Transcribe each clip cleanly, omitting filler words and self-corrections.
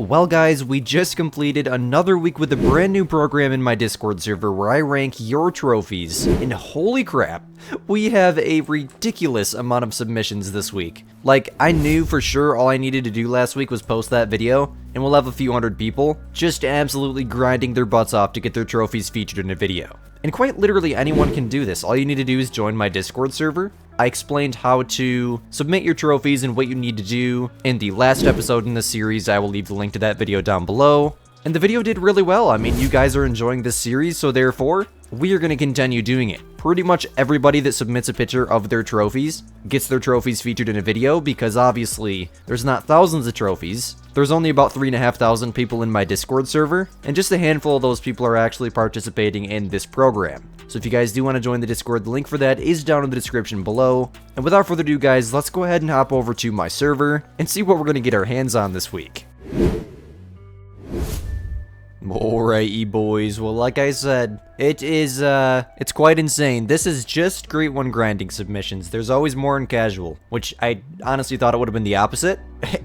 Well guys, we just completed another week with a brand new program in my Discord server where I rank your trophies, and holy crap, we have a ridiculous amount of submissions this week. Like, I knew for sure all I needed to do last week was post that video, and we'll have a few hundred people just absolutely grinding their butts off to get their trophies featured in a video. And quite literally anyone can do this. All you need to do is join my Discord server. I explained how to submit your trophies and what you need to do in the last episode in the series. I will leave the link to that video down below. And the video did really well. I mean, you guys are enjoying this series, so therefore, we are going to continue doing it. Pretty much everybody that submits a picture of their trophies gets their trophies featured in a video, because obviously, there's not thousands of trophies. There's only about 3,500 people in my Discord server, and just a handful of those people are actually participating in this program. So if you guys do want to join the Discord, the link for that is down in the description below. And without further ado guys, let's go ahead and hop over to my server and see what we're going to get our hands on this week. Alrighty boys, well like I said, it's quite insane. This is just Great One grinding submissions. There's always more in casual, which I honestly thought it would have been the opposite,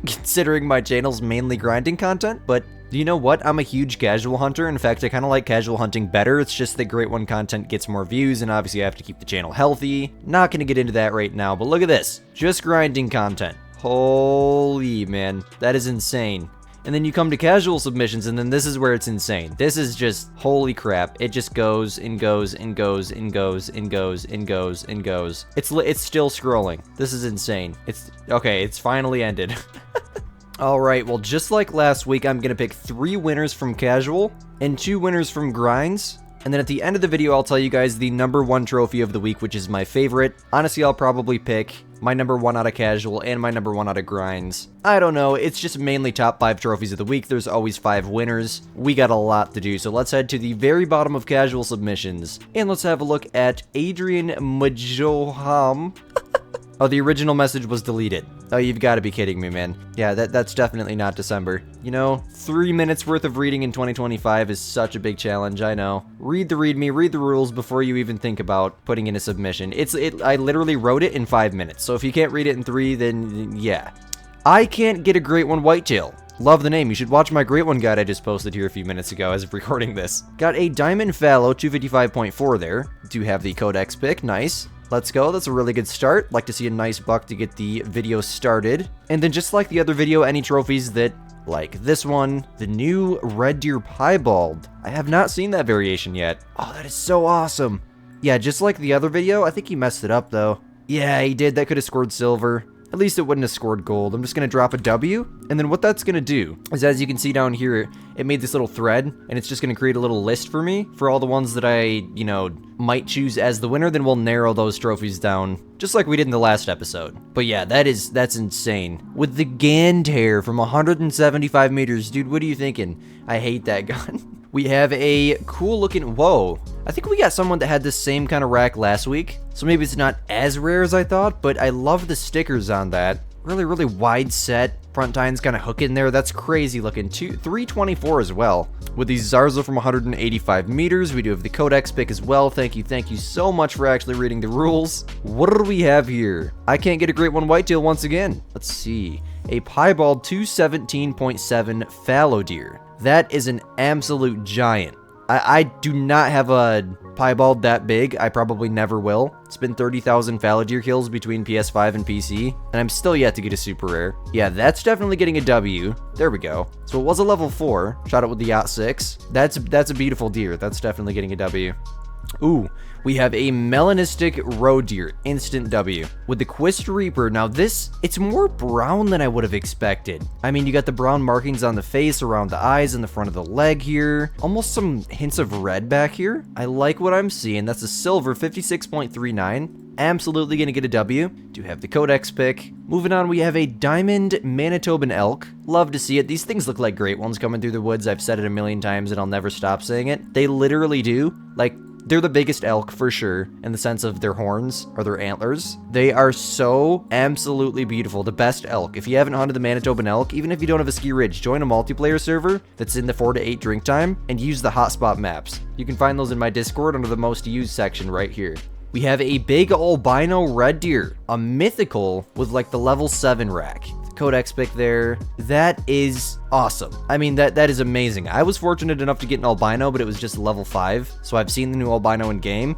considering my channel's mainly grinding content, but you know what? I'm a huge casual hunter. In fact, I kind of like casual hunting better. It's just that Great One content gets more views, and obviously I have to keep the channel healthy. Not gonna get into that right now, but look at this. Just grinding content. Holy man, that is insane. And then you come to casual submissions, and then this is where it's insane. This is just, holy crap. It just goes and goes and goes and goes and goes and goes and goes. It's still scrolling. This is insane. Okay, it's finally ended. Alright, well just like last week, I'm gonna pick 3 winners from casual and 2 winners from grinds. And then at the end of the video, I'll tell you guys the #1 trophy of the week, which is my favorite. Honestly, I'll probably pick my #1 out of casual and my #1 out of grinds. I don't know, it's just mainly top 5 trophies of the week. There's always 5 winners. We got a lot to do, so let's head to the very bottom of casual submissions. And let's have a look at Adrian Majoham. Oh, the original message was deleted. Oh, you've got to be kidding me, man. Yeah, that's definitely not December. You know, 3 minutes worth of reading in 2025 is such a big challenge, I know. Read the readme, read the rules before you even think about putting in a submission. I literally wrote it in 5 minutes, so if you can't read it in 3, then yeah. I can't get a Great One whitetail. Love the name. You should watch my Great One guide I just posted here a few minutes ago as of recording this. Got a diamond fallow 255.4 there. Do have the codex pick, nice. Let's go, that's a really good start. Like to see a nice buck to get the video started. And then just like the other video, any trophies that, like this one, the new red deer piebald. I have not seen that variation yet. Oh, that is so awesome. Yeah, just like the other video, I think he messed it up though. Yeah, he did, that could have scored silver. At least it wouldn't have scored gold. I'm just going to drop a W, and then what that's going to do is, as you can see down here, it made this little thread, and it's just going to create a little list for me for all the ones that I, you know, might choose as the winner. Then we'll narrow those trophies down, just like we did in the last episode. But yeah, that's insane. With the Gand from 175 meters, dude, what are you thinking? I hate that gun. We have a cool looking, whoa. I think we got someone that had this same kind of rack last week, so maybe it's not as rare as I thought, but I love the stickers on that. Really wide set, front tines kind of hook in there. That's crazy looking. 324 as well. With the Zarzo from 185 meters, we do have the codex pick as well. Thank you so much for actually reading the rules. What do we have here? I can't get a Great One whitetail once again. Let's see. A piebald 217.7 fallow deer. That is an absolute giant. I do not have a piebald that big. I probably never will. It's been 30,000 fallow deer kills between PS5 and PC, and I'm still yet to get a super rare. Yeah, that's definitely getting a W. There we go. So it was a level 4. Shot it with the Yacht 6. That's a beautiful deer. That's definitely getting a W. Ooh, we have a melanistic roe deer, instant W. With the Quist Reaper, now this, it's more brown than I would have expected. I mean, you got the brown markings on the face, around the eyes, and the front of the leg here. Almost some hints of red back here. I like what I'm seeing. That's a silver 56.39. Absolutely gonna get a W. Do have the codex pick. Moving on, we have a diamond Manitoban elk. Love to see it. These things look like Great Ones coming through the woods. I've said it a million times and I'll never stop saying it. They literally do. Like, they're the biggest elk for sure, in the sense of their horns or their antlers. They are so absolutely beautiful. The best elk. If you haven't hunted the Manitoban elk, even if you don't have a ski ridge, join a multiplayer server that's in the 4 to 8 drink time and use the hotspot maps. You can find those in my Discord under the most used section right here. We have a big albino red deer, a mythical with like the level 7 rack. Codex pick there. That is awesome. I mean, that is amazing. I was fortunate enough to get an albino, but it was just level 5. So I've seen the new albino in game.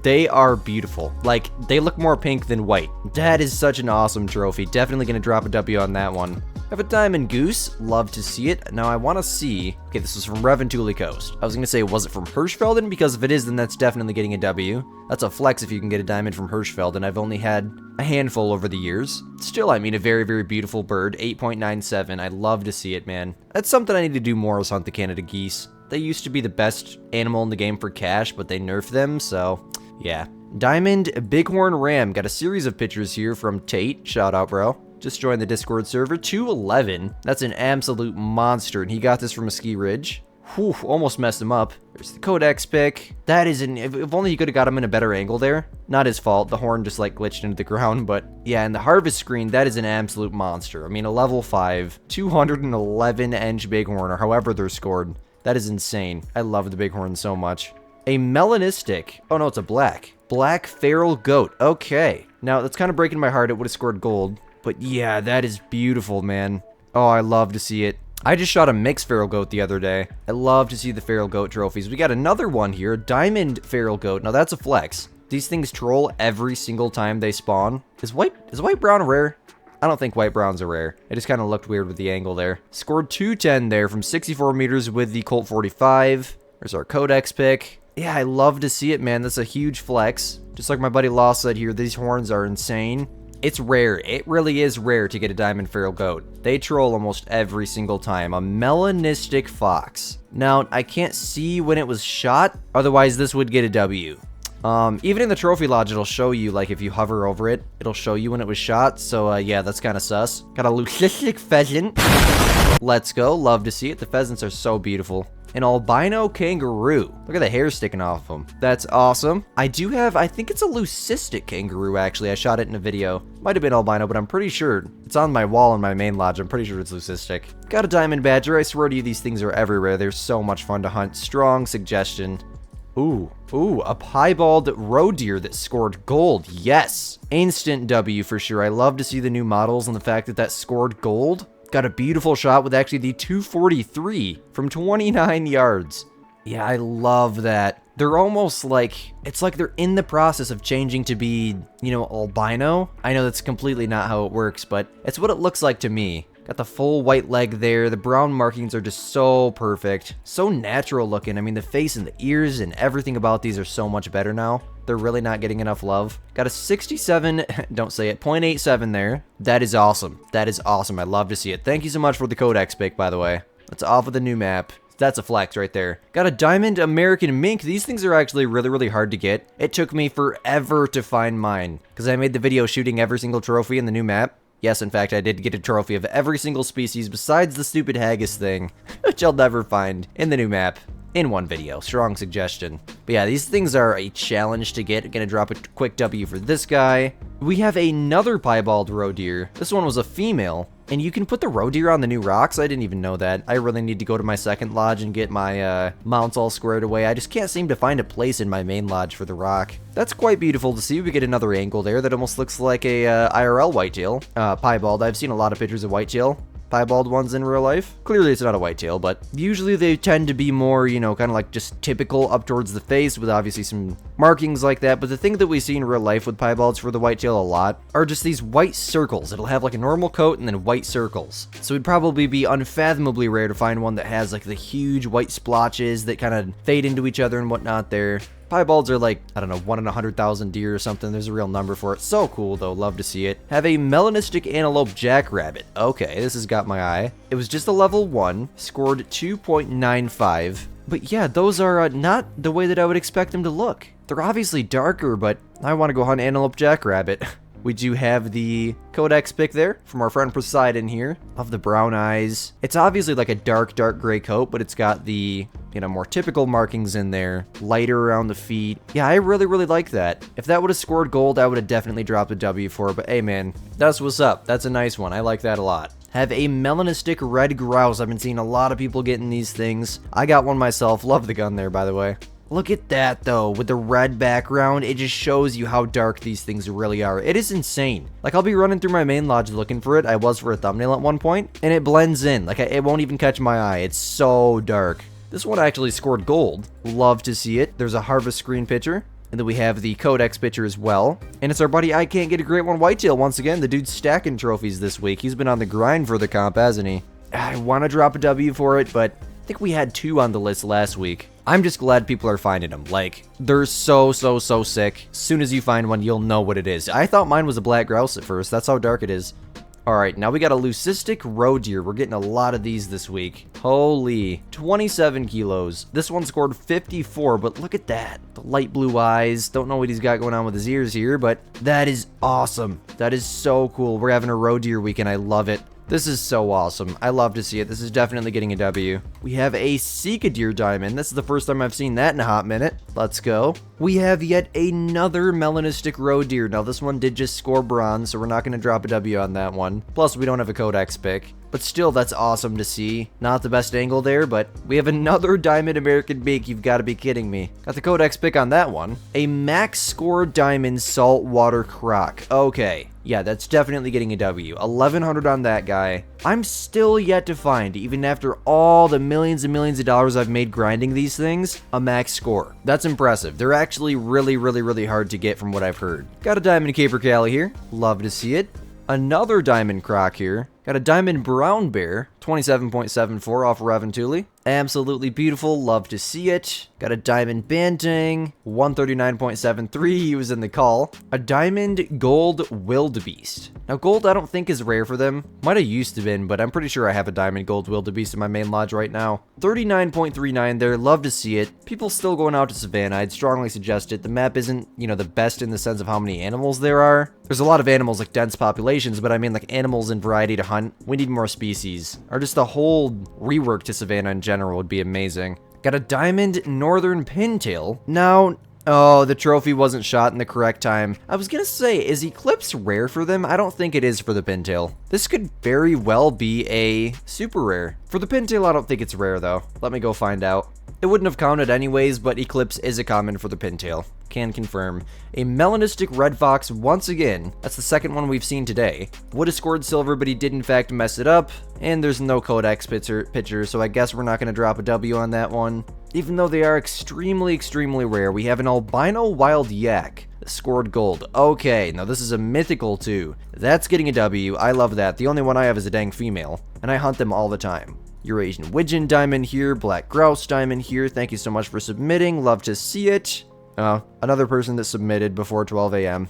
They are beautiful. Like, they look more pink than white. That is such an awesome trophy. Definitely gonna drop a W on that one. Have a diamond goose. Love to see it. Now I want to see. Okay, this was from Reventuli Coast. I was gonna say, was it from Hirschfelden? Because if it is, then that's definitely getting a W. That's a flex if you can get a diamond from Hirschfelden. I've only had a handful over the years. Still, I mean, a very, very beautiful bird. 8.97. I love to see it, man. That's something I need to do more, is hunt the Canada geese. They used to be the best animal in the game for cash, but they nerfed them, so yeah. Diamond Bighorn Ram. Got a series of pictures here from Tate. Shout out, bro. Just joined the Discord server. 211. That's an absolute monster, and he got this from a ski ridge. Whew, almost messed him up. There's the Codex pick. That is an... If only he could have got him in a better angle there. Not his fault. The horn just, like, glitched into the ground, but yeah, and the harvest screen, that is an absolute monster. I mean, a level 5, 211-inch bighorn, or however they're scored. That is insane. I love the bighorn so much. A melanistic... Oh, no, it's a black. Black feral goat. Okay. Now, that's kind of breaking my heart. It would have scored gold. But yeah, that is beautiful, man. Oh, I love to see it. I just shot a mixed feral goat the other day. I love to see the feral goat trophies. We got another one here, a diamond feral goat. Now that's a flex. These things troll every single time they spawn. Is white brown rare? I don't think white browns are rare. It just kind of looked weird with the angle there. Scored 210 there from 64 meters with the Colt 45. There's our Codex pick. Yeah, I love to see it, man. That's a huge flex. Just like my buddy Law said here, these horns are insane. It's rare. It really is rare to get a diamond feral goat. They troll almost every single time. A melanistic fox. Now, I can't see when it was shot. Otherwise, this would get a W. Even in the trophy lodge, it'll show you, like, if you hover over it, it'll show you when it was shot. So, yeah, that's kind of sus. Got a leucistic pheasant. Let's go. Love to see it. The pheasants are so beautiful. An albino kangaroo. Look at the hair sticking off them. That's awesome. I do have, I think it's a leucistic kangaroo, actually. I shot it in a video. Might have been albino, but I'm pretty sure. It's on my wall in my main lodge. I'm pretty sure it's leucistic. Got a diamond badger. I swear to you, these things are everywhere. They're so much fun to hunt. Strong suggestion. Ooh, a piebald roe deer that scored gold. Yes. Instant W for sure. I love to see the new models and the fact that scored gold. Got a beautiful shot with actually the 243 from 29 yards. Yeah, I love that. They're almost like, it's like they're in the process of changing to be, you know, albino. I know that's completely not how it works, but it's what it looks like to me. Got the full white leg there. The brown markings are just so perfect. So natural looking. I mean, the face and the ears and everything about these are so much better now. They're really not getting enough love. Got a 67, don't say it, 0.87 there. That is awesome. That is awesome. I love to see it. Thank you so much for the Codex pick, by the way. That's off of the new map. That's a flex right there. Got a diamond American mink. These things are actually really, really hard to get. It took me forever to find mine because I made the video shooting every single trophy in the new map. Yes, in fact, I did get a trophy of every single species besides the stupid haggis thing, which I'll never find in the new map. In one video. Strong suggestion. But yeah, these things are a challenge to get. Gonna drop a quick W for this guy. We have another piebald roe deer. This one was a female. And you can put the roe deer on the new rocks. I didn't even know that. I really need to go to my second lodge and get my mounts all squared away. I just can't seem to find a place in my main lodge for the rock. That's quite beautiful to see. We get another angle there that almost looks like a IRL whitetail. Piebald. I've seen a lot of pictures of whitetail. Piebald ones in real life. Clearly it's not a whitetail, but usually they tend to be more, you know, kind of like just typical up towards the face with obviously some markings like that. But the thing that we see in real life with piebalds for the whitetail a lot are just these white circles. It'll have like a normal coat and then white circles. So it'd probably be unfathomably rare to find one that has like the huge white splotches that kind of fade into each other and whatnot there. Piebalds are like, I don't know, 1 in 100,000 deer or something. There's a real number for it. So cool, though. Love to see it. Have a melanistic antelope jackrabbit. Okay, this has got my eye. It was just a level 1. Scored 2.95. But yeah, those are not the way that I would expect them to look. They're obviously darker, but I want to go hunt antelope jackrabbit. We do have the Codex pick there from our friend Poseidon here. Love the brown eyes. It's obviously like a dark gray coat, but it's got the, you know, more typical markings in there. Lighter around the feet. Yeah, I really like that. If that would have scored gold, I would have definitely dropped a W for it. But hey, man, that's what's up. That's a nice one. I like that a lot. Have a melanistic red grouse. I've been seeing a lot of people getting these things. I got one myself. Love the gun there, by the way. Look at that, though. With the red background, it just shows you how dark these things really are. It is insane. Like, I'll be running through my main lodge looking for it. I was for a thumbnail at one point, and it blends in. Like, it won't even catch my eye. It's so dark. This one actually scored gold. Love to see it. There's a harvest screen picture. And then we have the Codex picture as well. And it's our buddy I Can't Get a Great One Whitetail once again. The dude's stacking trophies this week. He's been on the grind for the comp, hasn't he? I want to drop a W for it, but I think we had 2 on the list last week. I'm just glad people are finding them. Like, they're so sick. As soon as you find one, you'll know what it is. I thought mine was a black grouse at first. That's how dark it is. Alright, now we got a leucistic roe deer. We're getting a lot of these this week. Holy, 27 kilos. This one scored 54, but look at that. The light blue eyes. Don't know what he's got going on with his ears here, but that is awesome. That is so cool. We're having a roe deer week, and I love it. This is so awesome. I love to see it. This is definitely getting a W. We have a Sika deer diamond. This is the first time I've seen that in a hot minute. Let's go. We have yet another melanistic roe deer. Now, this one did just score bronze, so we're not going to drop a W on that one. Plus, we don't have a Codex pick. But still, that's awesome to see. Not the best angle there, but we have another diamond American beak. You've got to be kidding me. Got the Codex pick on that one. A max score diamond saltwater croc. Okay. Yeah, that's definitely getting a W. 1100 on that guy. I'm still yet to find, even after all the millions and millions of dollars I've made grinding these things, a max score. That's impressive. They're actually really hard to get from what I've heard. Got a diamond capercaillie here. Love to see it. Another diamond croc here. Got a diamond brown bear, 27.74 off Raventuli. Absolutely beautiful, love to see it. Got a diamond banting, 139.73, he was in the call. A diamond gold wildebeest. Now gold I don't think is rare for them. Might have used to been, but I'm pretty sure I have a diamond gold wildebeest in my main lodge right now. 39.39 there, love to see it. People still going out to Savannah, I'd strongly suggest it. The map isn't, you know, the best in the sense of how many animals there are. There's a lot of animals like dense populations, but I mean like animals in variety to hunt. We need more species. Or just a whole rework to Savannah in general would be amazing. Got a diamond northern pintail. Now, oh, the trophy wasn't shot in the correct time. I was gonna say, is Eclipse rare for them? I don't think it is for the pintail. This could very well be a super rare. For the pintail, I don't think it's rare though. Let me go find out. It wouldn't have counted anyways, but Eclipse is a common for the pintail. Can confirm. A melanistic red fox once again. That's the second one we've seen today. Would have scored silver, but he did in fact mess it up. And there's no Codex picture, so I guess we're not going to drop a W on that one. Even though they are extremely rare, we have an albino wild yak that scored gold. Okay, now this is a mythical too. That's getting a W. I love that. The only one I have is a dang female, and I hunt them all the time. Eurasian widgeon diamond here, black grouse diamond here. Thank you so much for submitting. Love to see it. Another person that submitted before 12 a.m.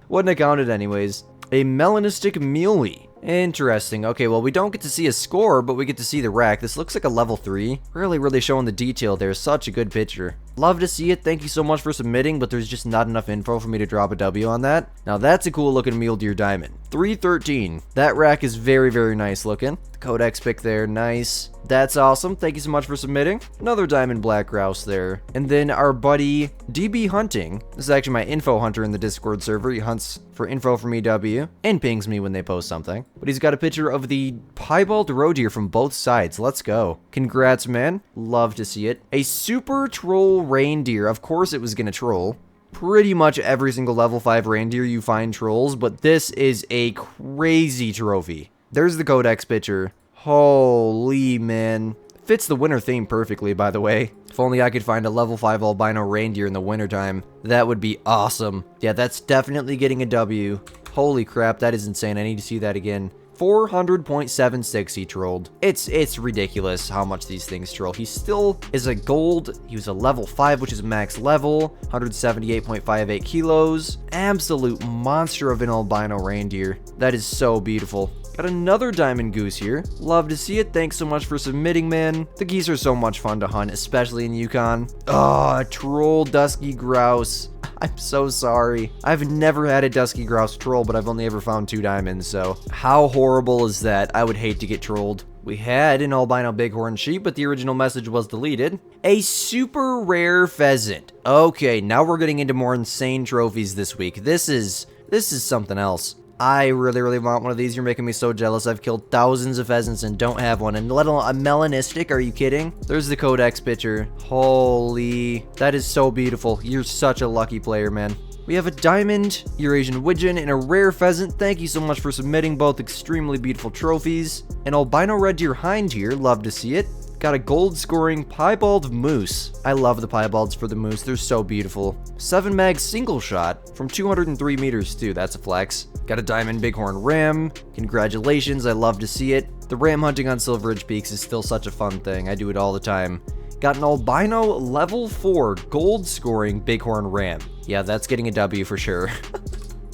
Wouldn't have counted anyways. A melanistic muley. Interesting. Okay, well, we don't get to see a score, but we get to see the rack. This looks like a level 3. Really showing the detail there. Such a good picture. Love to see it. Thank you so much for submitting, but there's just not enough info for me to drop a W on that. Now, that's a cool looking mule deer diamond. 313. That rack is very nice looking. The Codex pick there. Nice. That's awesome. Thank you so much for submitting. Another diamond black grouse there. And then our buddy DB Hunting. This is actually my info hunter in the Discord server. He hunts for info from EW and pings me when they post something. But he's got a picture of the piebald roe deer from both sides. Let's go. Congrats, man. Love to see it. A super troll reindeer. Of course it was gonna troll. Pretty much every single level 5 reindeer you find trolls, but this is a crazy trophy. There's the Codex picture. Holy man. Fits the winter theme perfectly, by the way. If only I could find a level 5 albino reindeer in the wintertime. That would be awesome. Yeah, that's definitely getting a W. Holy crap, that is insane. I need to see that again. 400.76 he trolled. It's ridiculous how much these things troll. He still is a gold. He was a level 5, which is max level. 178.58 kilos. Absolute monster of an albino reindeer. That is so beautiful. Got another diamond goose here. Love to see it. Thanks so much for submitting, man. The geese are so much fun to hunt, especially in Yukon. Oh, a troll dusky grouse. I'm so sorry. I've never had a dusky grouse troll, but I've only ever found 2 diamonds, so how horrible is that? I would hate to get trolled. We had an albino bighorn sheep, but the original message was deleted. A super rare pheasant. Okay, now we're getting into more insane trophies this week. This is something else. I really, really want one of these. You're making me so jealous. I've killed thousands of pheasants and don't have one. And let alone a melanistic. Are you kidding? There's the Codex picture. Holy. That is so beautiful. You're such a lucky player, man. We have a diamond, Eurasian widgeon, and a rare pheasant. Thank you so much for submitting both extremely beautiful trophies. An albino red deer hind here. Love to see it. Got a gold scoring piebald moose. I love the piebalds for the moose. They're so beautiful. 7 mag single shot from 203 meters too. That's a flex. Got a diamond bighorn ram. Congratulations. I love to see it. The ram hunting on Silver Ridge Peaks is still such a fun thing. I do it all the time. Got an albino level 4 gold scoring bighorn ram. Yeah, that's getting a W for sure.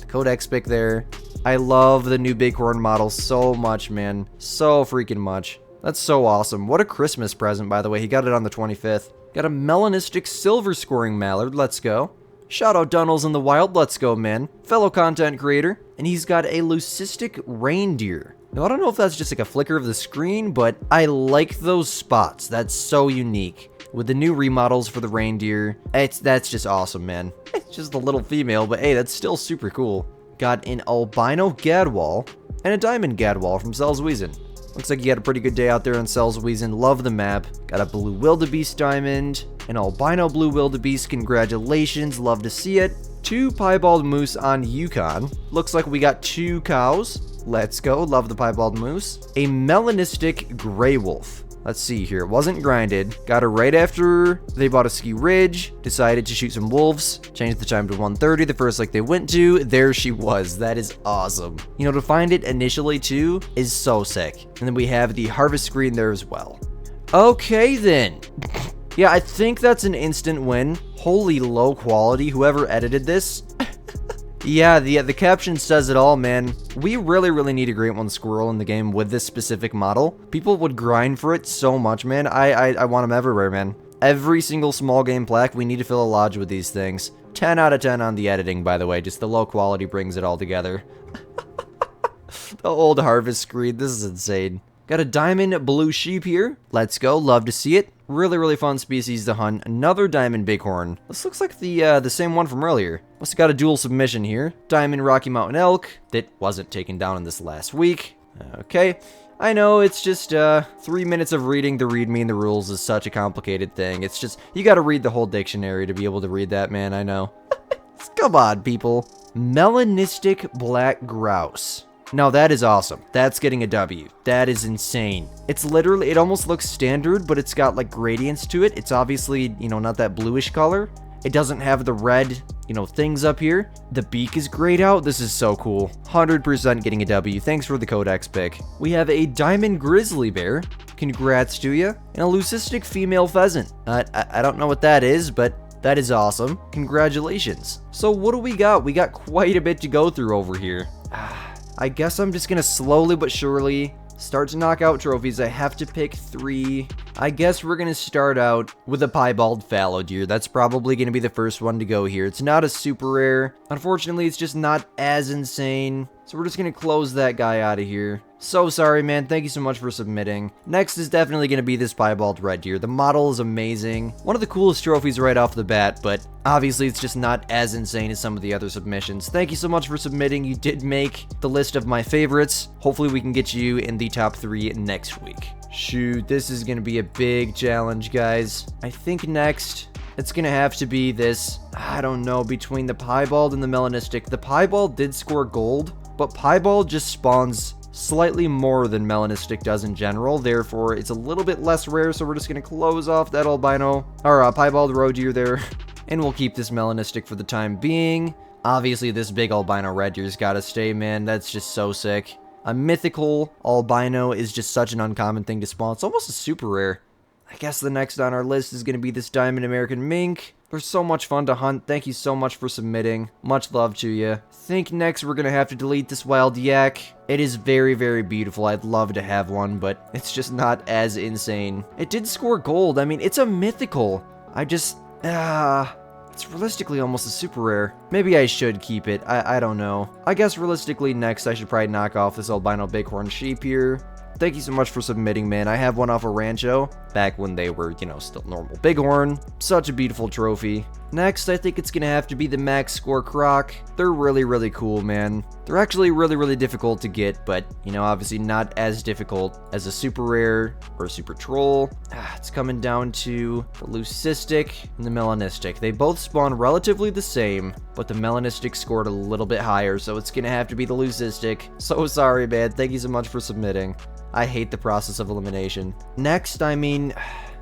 Codex pick there. I love the new bighorn model so much, man. So freaking much. That's so awesome. What a Christmas present, by the way. He got it on the 25th. Got a melanistic silver scoring mallard. Let's go. Shout out Dunnels in the wild. Let's go, man. Fellow content creator. And he's got a leucistic reindeer. Now, I don't know if that's just like a flicker of the screen, but I like those spots. That's so unique. With the new remodels for the reindeer, that's just awesome, man. It's just a little female, but hey, that's still super cool. Got an albino gadwall and a diamond gadwall from Selzwiesen. Looks like you had a pretty good day out there on Selzwiesen. Love the map. Got a blue wildebeest diamond, an albino blue wildebeest. Congratulations. Love to see it. 2 piebald moose on Yukon. Looks like we got 2 cows. Let's go. Love the piebald moose. A melanistic gray wolf. Let's see here. It wasn't grinded. Got her right after they bought a ski ridge. Decided to shoot some wolves. Changed the time to 1:30, the first lake they went to. There she was. That is awesome. You know, to find it initially too is so sick. And then we have the harvest screen there as well. Okay then. Yeah, I think that's an instant win. Holy low quality. Whoever edited this. Yeah, the caption says it all, man. We really, really need a Great One Squirrel in the game with this specific model. People would grind for it so much, man. I want them everywhere, man. Every single small game plaque, we need to fill a lodge with these things. 10 out of 10 on the editing, by the way. Just the low quality brings it all together. The old harvest screen. This is insane. Got a diamond blue sheep here. Let's go. Love to see it. Really, really fun species to hunt. Another diamond bighorn. This looks like the same one from earlier. Must have got a dual submission here. Diamond Rocky Mountain elk that wasn't taken down in this last week. Okay. I know it's just 3 minutes of reading the readme and the rules is such a complicated thing. It's just, you gotta read the whole dictionary to be able to read that, man. I know. Come on, people. Melanistic black grouse. Now that is awesome. That's getting a W. That is insane. It's literally, it almost looks standard, but it's got like gradients to it. It's obviously, you know, not that bluish color. It doesn't have the red, you know, things up here. The beak is grayed out. This is so cool. 100% getting a W. Thanks for the Codex pick. We have a diamond grizzly bear. Congrats to you. And a leucistic female pheasant. I don't know what that is, but that is awesome. Congratulations. So what do we got? We got quite a bit to go through over here. I guess I'm just gonna slowly but surely start to knock out trophies. I have to pick 3. I guess we're gonna start out with a piebald fallow deer. That's probably gonna be the first one to go here. It's not a super rare. Unfortunately, it's just not as insane. So we're just gonna close that guy out of here. So sorry, man. Thank you so much for submitting. Next is definitely going to be this piebald red deer. The model is amazing. One of the coolest trophies right off the bat, but obviously it's just not as insane as some of the other submissions. Thank you so much for submitting. You did make the list of my favorites. Hopefully we can get you in the top 3 next week. Shoot, this is going to be a big challenge, guys. I think next it's going to have to be this, I don't know, between the piebald and the melanistic. The piebald did score gold, but piebald just spawns slightly more than melanistic does in general, therefore it's a little bit less rare, so we're just going to close off that albino, or piebald roe deer there, and we'll keep this melanistic for the time being. Obviously this big albino red deer's gotta stay, man. That's just so sick. A mythical albino is just such an uncommon thing to spawn. It's almost a super rare. I guess the next on our list is going to be this diamond American mink. They're so much fun to hunt. Thank you so much for submitting. Much love to you. Think next we're going to have to delete this wild yak. It is very, very beautiful. I'd love to have one, but it's just not as insane. It did score gold. I mean, it's a mythical. It's realistically almost a super rare. Maybe I should keep it. I don't know. I guess realistically next I should probably knock off this albino bighorn sheep here. thank you so much for submitting, man. I have one off of Rancho, back when they were, you know, still normal bighorn. Such a beautiful trophy. Next, I think it's gonna have to be the max score croc. They're really, really cool, man. They're actually really, really difficult to get, but, you know, obviously not as difficult as a super rare or a super troll. It's coming down to the leucistic and the melanistic. They both spawn relatively the same, but the melanistic scored a little bit higher, so it's gonna have to be the leucistic. So sorry, man. Thank you so much for submitting. I hate the process of elimination. Next, I mean,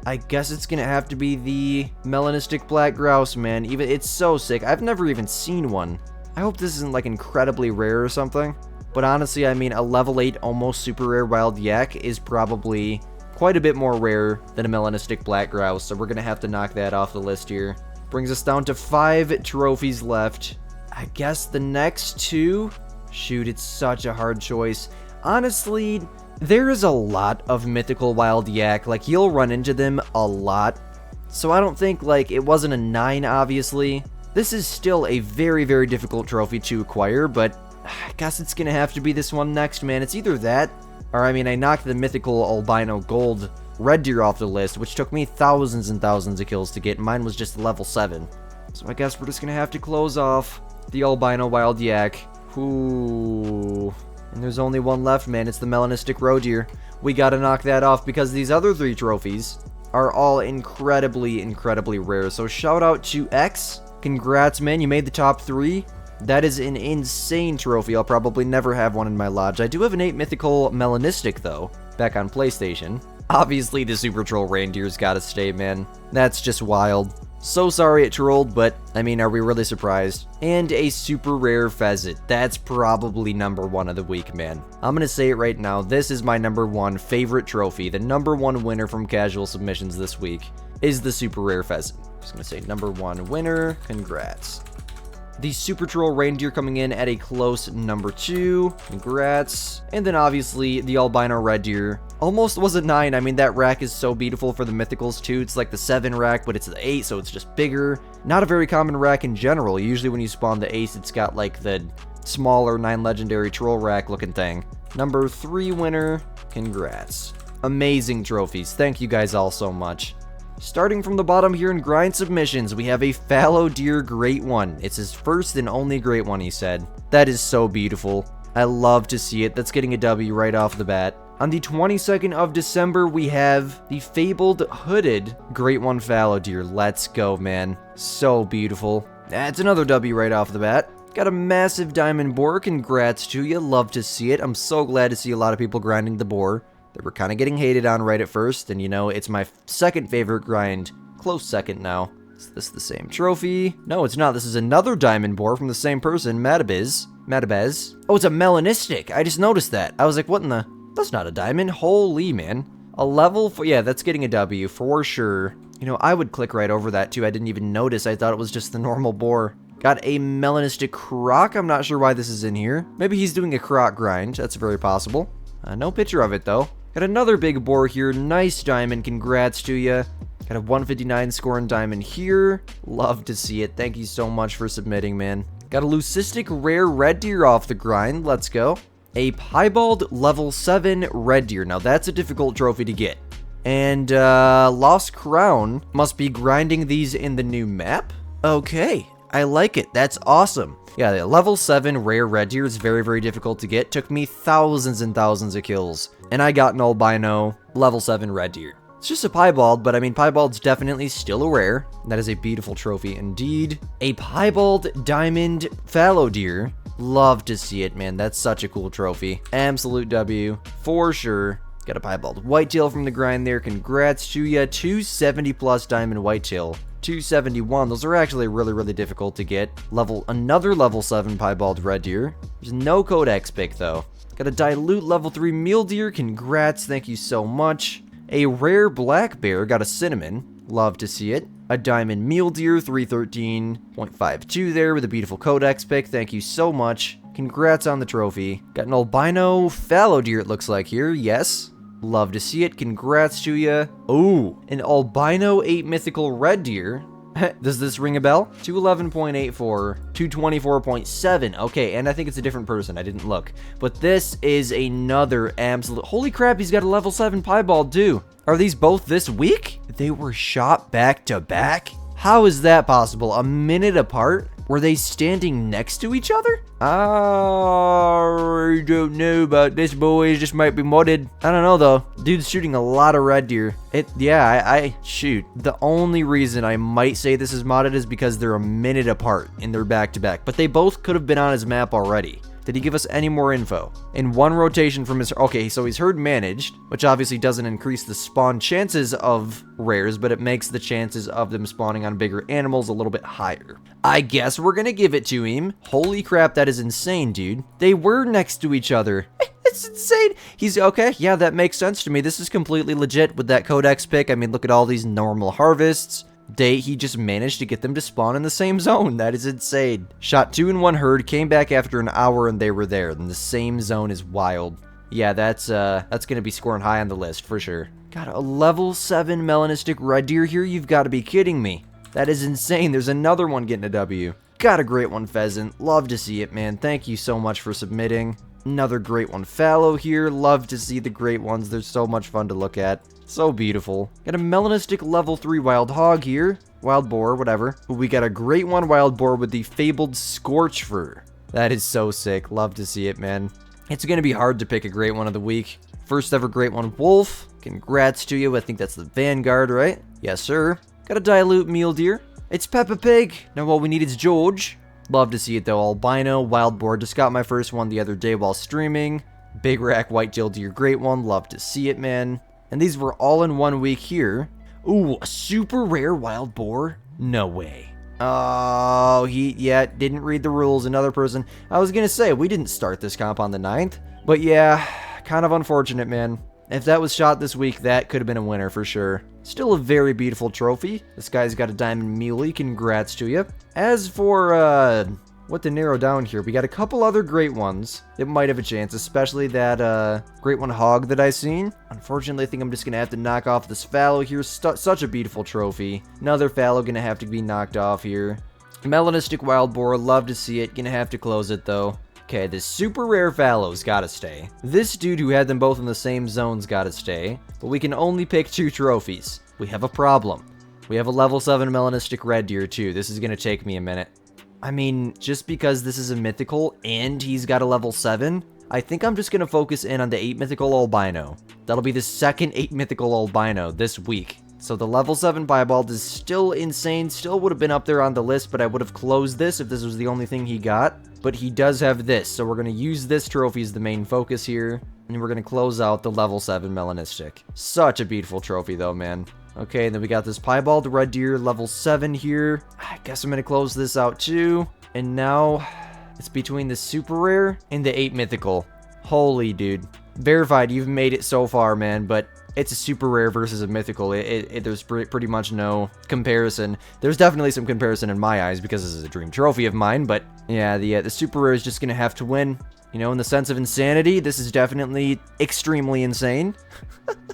I guess it's gonna have to be the melanistic black grouse, man. Even it's so sick. I've never even seen one. I hope this isn't like incredibly rare or something. But honestly, I mean, a level 8 almost super rare wild yak is probably quite a bit more rare than a melanistic black grouse, so we're gonna have to knock that off the list here. Brings us down to 5 trophies left. I guess the next 2? Shoot, it's such a hard choice. Honestly, there is a lot of mythical wild yak. Like, you'll run into them a lot. So I don't think, like, it wasn't a 9, obviously. This is still a very, very difficult trophy to acquire, but I guess it's gonna have to be this one next, man. It's either that, or, I mean, I knocked the mythical albino gold red deer off the list, which took me thousands and thousands of kills to get. Mine was just level 7. So I guess we're just gonna have to close off the albino wild yak. Ooh. And there's only one left, man. It's the melanistic roe deer. We gotta knock that off because these other 3 trophies are all incredibly, incredibly rare. So shout out to X. Congrats, man. You made the top 3. That is an insane trophy. I'll probably never have one in my lodge. I do have an 8 mythical melanistic, though, back on PlayStation. Obviously, the Super Troll Reindeer's gotta stay, man. That's just wild. So sorry it trolled, but, I mean, are we really surprised? And a super rare pheasant. That's probably number 1 of the week, man. I'm gonna say it right now. This is my number 1 favorite trophy. The number 1 winner from casual submissions this week is the super rare pheasant. Just gonna say number 1 winner. Congrats. The Super Troll Reindeer coming in at a close number 2. Congrats. And then obviously the albino red deer. Almost was a 9. I mean, that rack is so beautiful for the mythicals too. It's like the 7 rack, but it's the 8, so it's just bigger. Not a very common rack in general. Usually when you spawn the ace, it's got like the smaller 9 legendary troll rack looking thing. Number 3 winner. Congrats. Amazing trophies. Thank you guys all so much. Starting from the bottom here in grind submissions, we have a fallow deer great one. It's his first and only great one, he said. That is so beautiful. I love to see it. That's getting a W right off the bat. On the 22nd of December, we have the fabled hooded great one fallow deer. Let's go, man. So beautiful. That's another W right off the bat. Got a massive diamond boar. Congrats to you. Love to see it. I'm so glad to see a lot of people grinding the boar. They were kind of getting hated on right at first, and you know, it's my second favorite grind. Close second now. Is this the same trophy? No, it's not. This is another diamond boar from the same person, Matabez. Oh, it's a melanistic. I just noticed that. I was like, what in the... That's not a diamond. Holy, man. A level... Yeah, that's getting a W for sure. You know, I would click right over that too. I didn't even notice. I thought it was just the normal boar. Got a melanistic croc. I'm not sure why this is in here. Maybe he's doing a croc grind. That's very possible. No picture of it, though. Got another big boar here. Nice diamond. Congrats to you. Got a 159 scoring diamond here. Love to see it. Thank you so much for submitting, man. Got a leucistic rare red deer off the grind. Let's go. A piebald level 7 red deer. Now, that's a difficult trophy to get. And, Lost Crown must be grinding these in the new map? Okay. I like it. That's awesome. Yeah, the level 7 rare red deer is very, very difficult to get. Took me thousands and thousands of kills. And I got an albino level 7 red deer. It's just a piebald, but I mean, piebald's definitely still a rare. That is a beautiful trophy indeed. A piebald diamond fallow deer. Love to see it, man. That's such a cool trophy. Absolute W for sure. Got a piebald whitetail from the grind there. Congrats to ya. 270 plus diamond whitetail. 271. Those are actually really, really difficult to get. Another level 7 piebald red deer. There's no codex pick though. Got a dilute level 3 mule deer. Congrats. Thank you so much. A rare black bear. Got a cinnamon. Love to see it. A diamond mule deer. 313.52 there with a beautiful codex pick. Thank you so much. Congrats on the trophy. Got an albino fallow deer it looks like here. Yes. Love to see it. Congrats to ya. Ooh, an albino 8 mythical red deer. Does this ring a bell? 211.84, 224.7. Okay, and I think it's a different person. I didn't look. But this is another absolute... Holy crap, he's got a level 7 piebald too. Are these both this week? They were shot back to back? How is that possible? A minute apart? Were they standing next to each other? I don't know about this, boys. This might be modded. I don't know, though. Dude's shooting a lot of red deer. I shoot. The only reason I might say this is modded is because they're a minute apart in their back-to-back. But they both could have been on his map already. Did he give us any more info? In one rotation from his... Okay, so he's herd managed, which obviously doesn't increase the spawn chances of rares, but it makes the chances of them spawning on bigger animals a little bit higher. I guess we're gonna give it to him. Holy crap, that is insane, dude. They were next to each other. It's insane. He's okay. Yeah, that makes sense to me. This is completely legit with that codex pick. I mean, look at all these normal harvests. He just managed to get them to spawn in the same zone. That is insane. Shot 2 in one herd, came back after an hour, and they were there. And the same zone is wild. Yeah, that's gonna be scoring high on the list for sure. Got a level 7 melanistic red deer here. You've got to be kidding me. That is insane. There's another one getting a W. Got a great one, pheasant. Love to see it, man. Thank you so much for submitting. Another great one, fallow here. Love to see the great ones. They're so much fun to look at. So beautiful. Got a melanistic level 3 wild hog here. Wild boar, whatever. But we got a great one wild boar with the fabled scorch fur. That is so sick. Love to see it, man. It's going to be hard to pick a great one of the week. First ever great one, wolf. Congrats to you. I think that's the Vanguard, right? Yes, sir. Got a dilute mule deer. It's Peppa Pig. Now all we need is George. Love to see it though. Albino, wild boar. Just got my first one the other day while streaming. Big rack, white-tailed deer, great one. Love to see it, man. And these were all in 1 week here. Ooh, a super rare wild boar? No way. Oh, didn't read the rules. Another person. I was gonna say, we didn't start this comp on the 9th. But yeah, kind of unfortunate, man. If that was shot this week, that could have been a winner for sure. Still a very beautiful trophy. This guy's got a diamond muley. Congrats to you. As for, what to narrow down here, we got a couple other great ones that might have a chance, especially that great one hog that I seen. Unfortunately, I think I'm just gonna have to knock off this fallow here. Such a beautiful trophy. Another fallow gonna have to be knocked off here. Melanistic wild boar, love to see it. Gonna have to close it though. Okay, this super rare fallow's gotta stay. This dude who had them both in the same zone's gotta stay. But we can only pick 2 trophies. We have a problem. We have a level 7 melanistic red deer too. This is gonna take me a minute. I mean, just because this is a mythical and he's got a level 7, I think I'm just going to focus in on the 8 mythical albino. That'll be the second 8 mythical albino this week. So the level 7 piebald is still insane, still would have been up there on the list, but I would have closed this if this was the only thing he got. But he does have this, so we're going to use this trophy as the main focus here, and we're going to close out the level 7 melanistic. Such a beautiful trophy though, man. Okay, and then we got this piebald red deer, level 7 here. I guess I'm going to close this out too. And now, it's between the super rare and the 8 mythical. Holy dude. Verified, you've made it so far, man, but it's a super rare versus a mythical. There's pretty much no comparison. There's definitely some comparison in my eyes because this is a dream trophy of mine, but yeah, the super rare is just going to have to win. You know, in the sense of insanity, this is definitely extremely insane.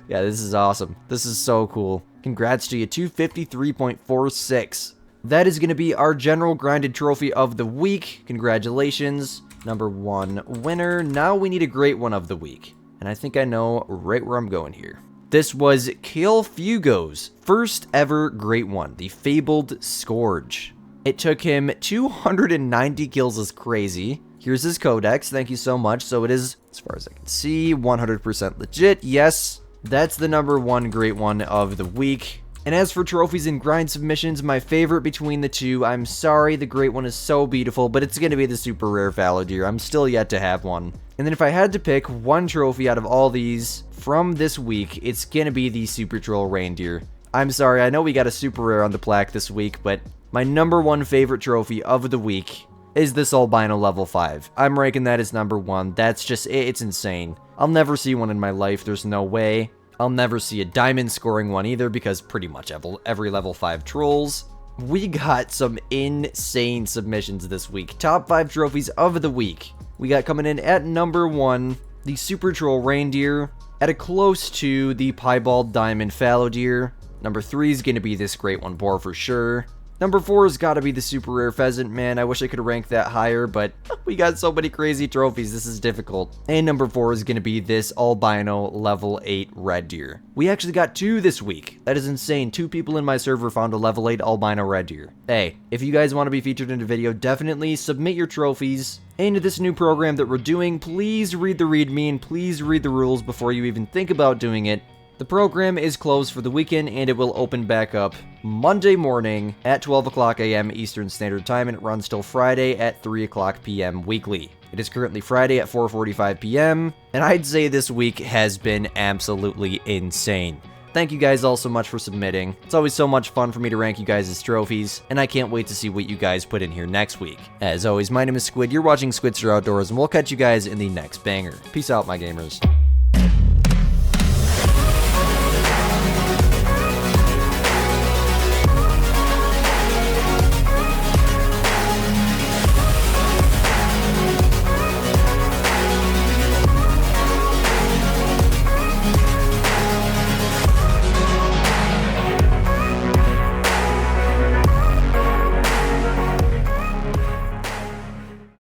Yeah, this is awesome. This is so cool. Congrats to you, 253.46. That is going to be our general grinded trophy of the week. Congratulations. Number 1 winner. Now we need a great one of the week. And I think I know right where I'm going here. This was Kale Fugo's first ever great one, the Fabled Scourge. It took him 290 kills as crazy. Here's his codex. Thank you so much. So it is, as far as I can see, 100% legit. Yes. That's the number 1 great one of the week. And as for trophies and grind submissions, my favorite between the two, I'm sorry, the great one is so beautiful, but it's going to be the super rare fallow deer. I'm still yet to have one. And then if I had to pick one trophy out of all these from this week, it's going to be the super troll reindeer. I'm sorry, I know we got a super rare on the plaque this week, but my number 1 favorite trophy of the week is this albino level 5. I'm ranking that as number 1. That's just, it's insane. I'll never see one in my life. There's no way. I'll never see a diamond scoring one either because pretty much every level 5 trolls. We got some insane submissions this week. Top 5 trophies of the week. We got coming in at number 1, the Super Troll Reindeer. At a close to the Piebald Diamond Fallow Deer. Number 3 is going to be this great one boar for sure. Number 4 has got to be the super rare pheasant, man. I wish I could rank that higher, but we got so many crazy trophies, this is difficult. And number 4 is going to be this albino level 8 red deer. We actually got 2 this week. That is insane. 2 people in my server found a level 8 albino red deer. Hey, if you guys want to be featured in a video, definitely submit your trophies. And to this new program that we're doing, please read the README and please read the rules before you even think about doing it. The program is closed for the weekend and it will open back up Monday morning at 12 o'clock a.m. Eastern Standard Time, and it runs till Friday at 3 o'clock p.m. weekly. It is currently Friday at 4:45 p.m. and I'd say this week has been absolutely insane. Thank you guys all so much for submitting. It's always so much fun for me to rank you guys' trophies, and I can't wait to see what you guys put in here next week. As always, my name is Squid, you're watching Squidster Outdoors, and we'll catch you guys in the next banger. Peace out, my gamers.